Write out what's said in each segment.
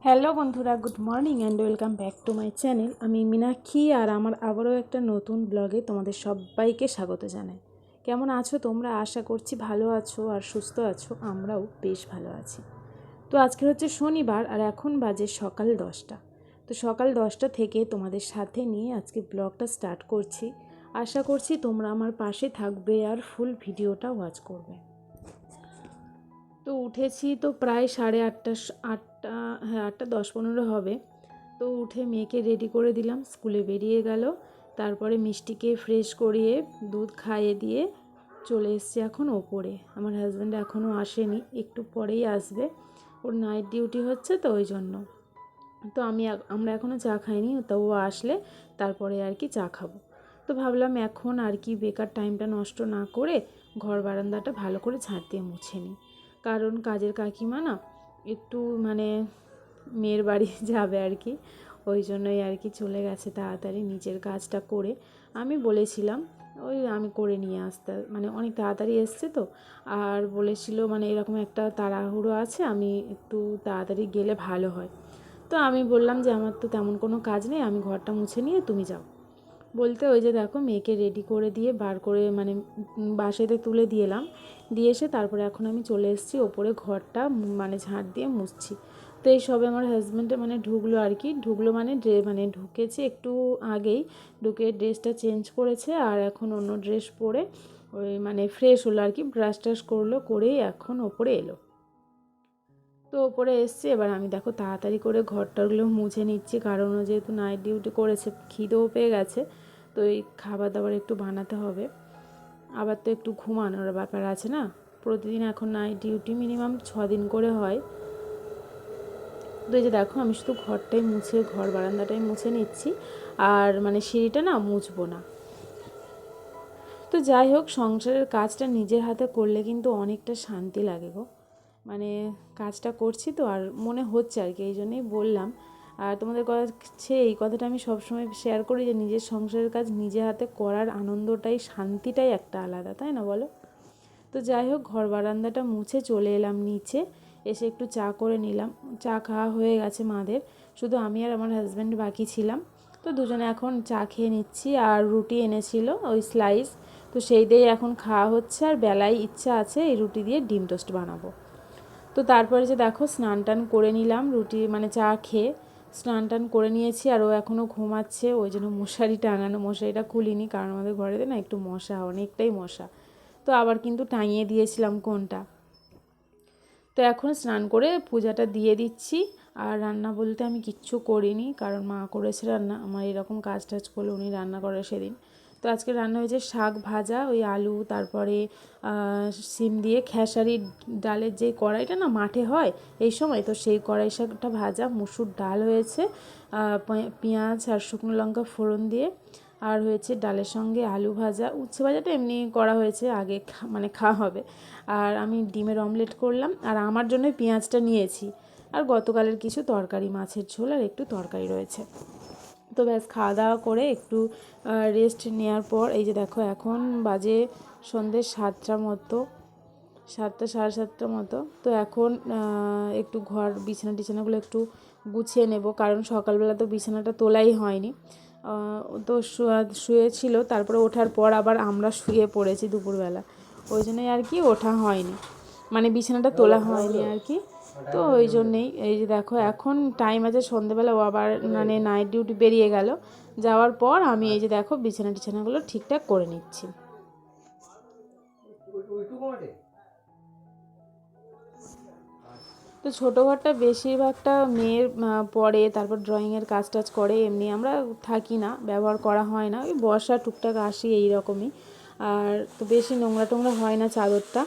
Hello বন্ধুরা, good morning and welcome back to my channel. আমি মীনাক্ষী আর আমার আবারও একটা নতুন ব্লগে তোমাদের সবাইকে স্বাগত জানাই। কেমন আছো তোমরা? আশা করছি ভালো আছো আর সুস্থ আছো। আমরাও বেশ ভালো আছি। তো আজকে হচ্ছে শনিবার আর এখন বাজে সকাল 10টা। তো সকাল 10টা থেকে তোমাদের সাথে নিয়ে আজকে ব্লগটা স্টার্ট করছি। আশা করছি তোমরা আমার পাশে থাকবে আর ফুল ভিডিওটা ওয়াচ করবে। তো উঠেছি তো প্রায় 8:30 8টা, হ্যাঁ 8টা 10-15 হবে। তো উঠে মেয়েকে রেডি করে দিলাম, স্কুলে বেরিয়ে গেল। তারপরে মিষ্টিকে ফ্রেশ করিয়ে দুধ খাইয়ে দিয়ে চলে এসছি এখন ওপরে। আমার হাজব্যান্ড এখনও আসেনি, একটু পরেই আসবে। ওর নাইট ডিউটি হচ্ছে তো ওই জন্য। তো আমরা এখনও চা খাইনি, তো ও আসলে তারপরে আর কি চা খাবো। তো ভাবলাম এখন আর কি বেকার টাইমটা নষ্ট না করে ঘর বারান্দাটা ভালো করে ঝাঁট দিয়ে মুছে নিই। কারণ কাজের কাকিমা না একটু মেয়ের বাড়ি যাবে আর কি, ওই জন্যই আর কি চলে গেছে তাড়াতাড়ি নিজের কাজটা করে। আমি বলেছিলাম আমি করে নিয়ে আসতে, অনেক তাড়াতাড়ি এসছে তো, আর বলেছিল এরকম একটা তাড়াহুড়ো আছে, আমি একটু তাড়াতাড়ি গেলে ভালো হয়। তো আমি বললাম যে আমার তো তেমন কোনো কাজ নেই, আমি ঘরটা মুছে নিয়ে তুমি যাও। বলতে ওই যে দেখো মেয়েকে রেডি করে দিয়ে বার করে বাসাতে তুলে দিয়েলাম, দিয়ে এসে তারপরে এখন আমি চলে এসেছি ওপরে ঘরটা ঝাঁট দিয়ে মুছছি। তো এই সবে আমার হাজব্যান্ডে ঢুকলো আর কি, ঢুকলো ঢুকেছে একটু আগেই, ঢুকে ড্রেসটা চেঞ্জ করেছে আর এখন অন্য ড্রেস পরে ওই ফ্রেশ হলো আর কি, ব্রাশ ট্রাশ করলো, করেই এখন ওপরে এলো। তো ওপরে এসছে, এবার আমি দেখো তাড়াতাড়ি করে ঘরটাগুলো মুছে নিচ্ছি, কারণ ও যেহেতু নাইট ডিউটি করেছে, খিদেও পেয়ে গেছে। তো এই খাবার দাবার একটু বানাতে হবে, আবার তো একটু ঘুমানোর ব্যাপার আছে না। প্রতিদিন এখন নাইট ডিউটি মিনিমাম 6 দিন করে হয়। তো এই যে দেখো আমি শুধু ঘর বারান্দাটাই মুছে নিচ্ছি, আর সিঁড়িটা না মুছবো না। তো যাই হোক, সংসারের কাজটা নিজের হাতে করলে কিন্তু অনেকটা শান্তি লাগে গো। কাজটা করছি তো আর মনে হচ্ছে আর কি, এই জন্যই বললাম। আর তোমাদের কাছে এই কথাটা আমি সবসময় শেয়ার করি যে নিজের সংসারের কাজ নিজে হাতে করার আনন্দটাই, শান্তিটাই একটা আলাদা, তাই না বলো? তো যাই হোক, ঘর বারান্দাটা মুছে চলে এলাম নিচে, এসে একটু চা করে নিলাম। চা খাওয়া হয়ে গেছে মাদের, শুধু আমি আর আমার হাজব্যান্ড বাকি ছিলাম। তো দুজনে এখন চা খেয়ে নিচ্ছি, আর রুটি এনেছিল ওই স্লাইস, তো সেই দিয়েই এখন খাওয়া হচ্ছে। আর বেলায় ইচ্ছা আছে এই রুটি দিয়ে ডিম টোস্ট বানাবো। তো তারপরে যে দেখো স্নান টান করে নিলাম, রুটি চা খেয়ে স্নান টান করে নিয়েছি। আর ও এখনও ঘুমাচ্ছে, ওই জন্য মশারি টাঙানো, মশারিটা খুলিনি, কারণ আমাদের ঘরেতে না একটু মশা, অনেকটাই মশা। তো আবার কিন্তু টাঙিয়ে দিয়েছিলাম কোনটা। তো এখন স্নান করে পূজাটা দিয়ে দিচ্ছি। আর রান্না বলতে আমি কিচ্ছু করিনি, কারণ মা করেছে রান্না। আমার এরকম কাজ টাজ করলে উনি রান্না করে সেদিন। তো আজকে রান্না হয়েছে শাক ভাজা, ওই আলু, তারপরে সিম দিয়ে খেসারি ডালের যে কড়াইটা না মাঠে হয় এই সময়, তো সেই কড়াই শাকটা ভাজা, মুসুর ডাল হয়েছে, পেঁয়াজ আর শুকনো লঙ্কা ফোড়ন দিয়ে, আর হয়েছে ডালের সঙ্গে আলু ভাজা। উচ্ছে ভাজাটা এমনি করা হয়েছে, আগে খাওয়া হবে। আর আমি ডিমের অমলেট করলাম, আর আমার জন্য পেঁয়াজটা নিয়েছি। আর গতকালের কিছু তরকারি, মাছের ঝোল আর একটু তরকারি রয়েছে। তো ব্যাস খাওয়া দাওয়া করে একটু রেস্ট নেওয়ার পর এই যে দেখো এখন বাজে সন্ধ্যে 7টার মতো, 7টা 7:30টার মতো। তো এখন একটু বিছানাগুলো একটু গুছিয়ে নেব, কারণ সকালবেলা তো বিছানাটা তোলাই হয়নি। তো শুয়েছিল, তারপরে ওঠার পর আবার আমরা শুয়ে পড়েছি দুপুরবেলা, ওই জন্যই আর কি ওঠা হয়নি, বিছানাটা তোলা হয়নি আর কি। তো ওই জন্যেই এই যে দেখো এখন টাইম আছে সন্ধ্যেবেলা, ও আবার নাইট ডিউটি বেরিয়ে গেল, যাওয়ার পর আমি এই যে দেখো বিছানাগুলো ঠিকঠাক করে নিচ্ছি। তো ছোটো ঘরটা বেশিরভাগটা মেয়ের পড়ে, তারপর ড্রয়িংয়ের কাজ টাজ করে, এমনি আমরা থাকি না, ব্যবহার করা হয় না, ওই বর্ষা টুকটাক আসি এই রকমই। আর তো বেশি নোংরা টোংরা হয় না চাদরটা।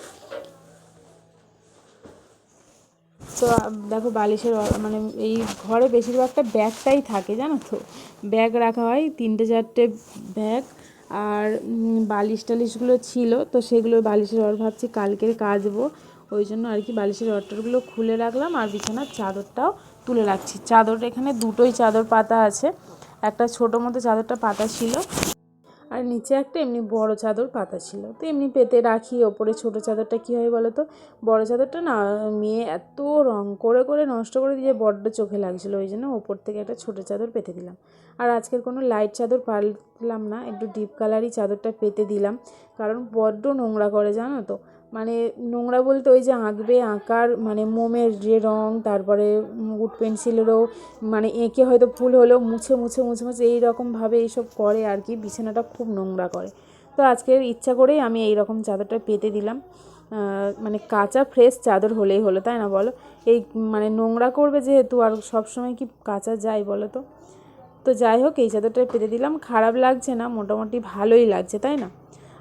তো দেখো বালিশের এই ঘরে বেশিরভাগটা ব্যাগটাই থাকে, জানো তো, ব্যাগ রাখা হয় 3-4টে ব্যাগ। আর বালিশ টালিশগুলো ছিল, তো সেগুলো বালিশের ভাবছি কালকের কাচবো, ওই জন্য আর কি বালিশের অর্ডারগুলো খুলে রাখলাম, আর বিছানার চাদরটাও তুলে রাখছি। চাদর এখানে দুটোই চাদর পাতা আছে, একটা ছোটো মতো চাদরটা পাতা ছিল, আর নিচে একটা এমনি বড় চাদর পাতা ছিল, তো এমনি পেতে রাখি। ওপরে ছোট চাদরটা কী হয় বলো তো, বড় চাদরটা না মেয়ে এত রং করে করে নষ্ট করে দিয়ে বড্ড চোখে লাগছিলো, ওই জন্য ওপর থেকে একটা ছোট চাদর পেতে দিলাম। আর আজকের কোনো লাইট চাদর পারলাম না, একটু ডিপ কালারই চাদরটা পেতে দিলাম, কারণ বড্ড নোংরা করে জানো তো। মানে নোংরা বলতে ওই যে আঁকবে, আঁকার মানে মোমের যে রং, তারপরে উড পেন্সিলেরও মানে এঁকে হয়তো ভুল হলেও মুছে মুছে মুছে মুছে এইরকমভাবে এইসব করে আর কি, বিছানাটা খুব নোংরা করে। তো আজকের ইচ্ছা করেই আমি এই রকম চাদরটা পেতে দিলাম। মানে কাঁচা ফ্রেশ চাদর হলেই হলো, তাই না বলো? এই মানে নোংরা করবে যেহেতু, আর সবসময় কি কাঁচা যায় বলো তো? তো যাই হোক, এই চাদরটা পেতে দিলাম। খারাপ লাগছে না, মোটামুটি ভালোই লাগছে, তাই না?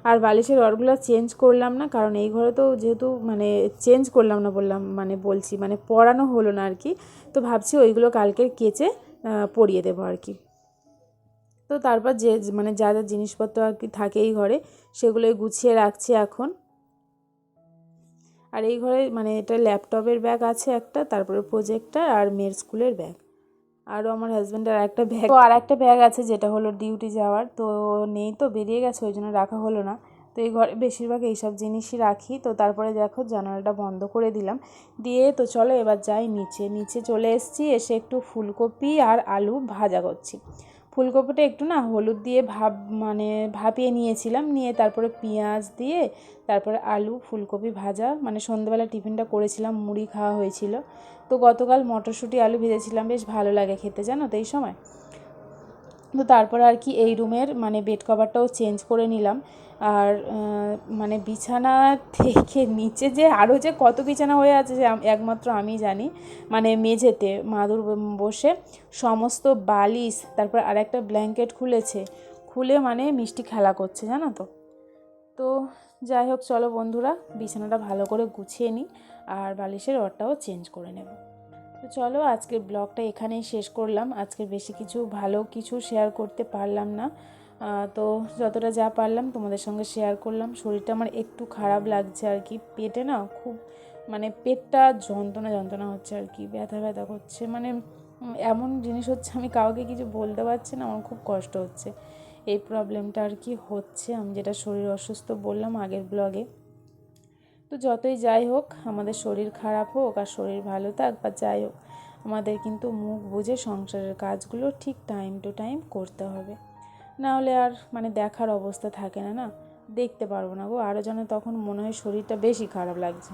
আর বালিশের রডগুলো চেঞ্জ করলাম না, কারণ এই ঘরে তো যেহেতু মানে চেঞ্জ করলাম না বললাম, মানে বলছি মানে পরানো হলো না আর কি। তো ভাবছি ওইগুলো কালকে কেচে পরিয়ে দেবো আর কি। তো তারপর যে মানে যা যা জিনিসপত্র আর কি থাকে এই ঘরে, সেগুলোই গুছিয়ে রাখছি এখন। আর এই ঘরে মানে এটা ল্যাপটপের ব্যাগ আছে একটা, তারপরে প্রজেক্টর আর মেয়ের স্কুলের ব্যাগ, আরও আমার হাজব্যান্ডের একটা ব্যাগ, তো আর একটা ব্যাগ আছে যেটা হলো ডিউটি যাওয়ার, তো নেই, তো বেরিয়ে গেছে, ওই জন্য রাখা হলো না। তো এই ঘরে বেশিরভাগ এইসব জিনিসই রাখি। তো তারপরে দেখো জানালাটা বন্ধ করে দিলাম, দিয়ে তো চলো এবার যাই নিচে। নিচে চলে এসেছি, এসে একটু ফুলকপি আর আলু ভাজা করছি। ফুলকপিটা একটু না হলুদ দিয়ে মানে ভাপিয়ে নিয়েছিলাম, নিয়ে তারপরে পেঁয়াজ দিয়ে তারপরে আলু ফুলকপি ভাজা, মানে সন্ধ্যেবেলা টিফিনটা করেছিলাম, মুড়ি খাওয়া হয়েছিল। তো গতকাল মটরশুঁটি আলু ভেজেছিলাম, বেশ ভালো লাগে খেতে জানো তো এই সময়। তো তারপর আর কি এই রুমের মানে বেড কভারটাও চেঞ্জ করে নিলাম। আর মানে বিছানা থেকে নিচে যে আরও যে কত বিছানা হয়ে আছে যে একমাত্র আমি জানি। মানে মেঝেতে মাদুর বসে সমস্ত বালিশ, তারপর আর একটা ব্ল্যাঙ্কেট খুলে মানে মিষ্টি খেলা করছে জানো তো। তো যাই হোক, চলো বন্ধুরা বিছানাটা ভালো করে গুছিয়ে নিই, আর বালিশের রডটাও চেঞ্জ করে নেব। তো চলো আজকের ব্লগটা এখানেই শেষ করলাম। আজকে বেশি ভালো কিছু শেয়ার করতে পারলাম না, তো যতটা যা পারলাম তোমাদের সঙ্গে শেয়ার করলাম। শরীরটা আমার একটু খারাপ লাগছে আর কি, পেটে না খুব মানে পেটটা যন্ত্রণা হচ্ছে আর কি, ব্যথা ব্যথা করছে, মানে এমন জিনিস হচ্ছে আমি কাউকে কিছু বলতে পারছি না, আমার খুব কষ্ট হচ্ছে। এই প্রবলেমটা আর কি হচ্ছে, আমি যেটা শরীর অসুস্থ বললাম আগের ব্লগে। তো যতই যাই হোক, আমাদের শরীর খারাপ হোক আর শরীর ভালো থাক বা যাই হোক, আমাদের কিন্তু মুখ বুজে সংসারের কাজগুলো ঠিক টাইম টু টাইম করতে হবে, না হলে আর মানে দেখার অবস্থা থাকে না, না দেখতে পারবো না গো, আরও যেন তখন মনে হয় শরীরটা বেশি খারাপ লাগছে।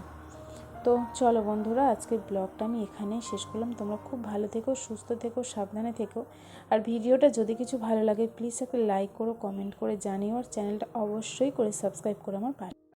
তো চলো বন্ধুরা, আজকের ব্লগটা আমি এখানেই শেষ করলাম। তোমরা খুব ভালো থেকো, সুস্থ থেকো, সাবধানে থেকো। আর ভিডিওটা যদি কিছু ভালো লাগে প্লিজ একটা লাইক করো, কমেন্ট করে জানিও, আর চ্যানেলটা অবশ্যই করে সাবস্ক্রাইব করো আমার পাশে।